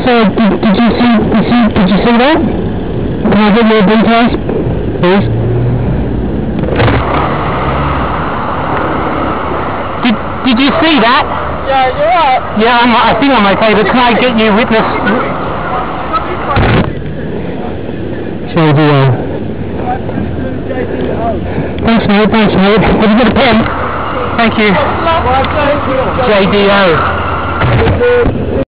So, did you see that? Can I get more details, please? Did you see that? Yeah, you're right. Yeah, I think I'm okay, but can I get you witness? JDO. Thanks mate, Have you got a pen? Thank you. JDO.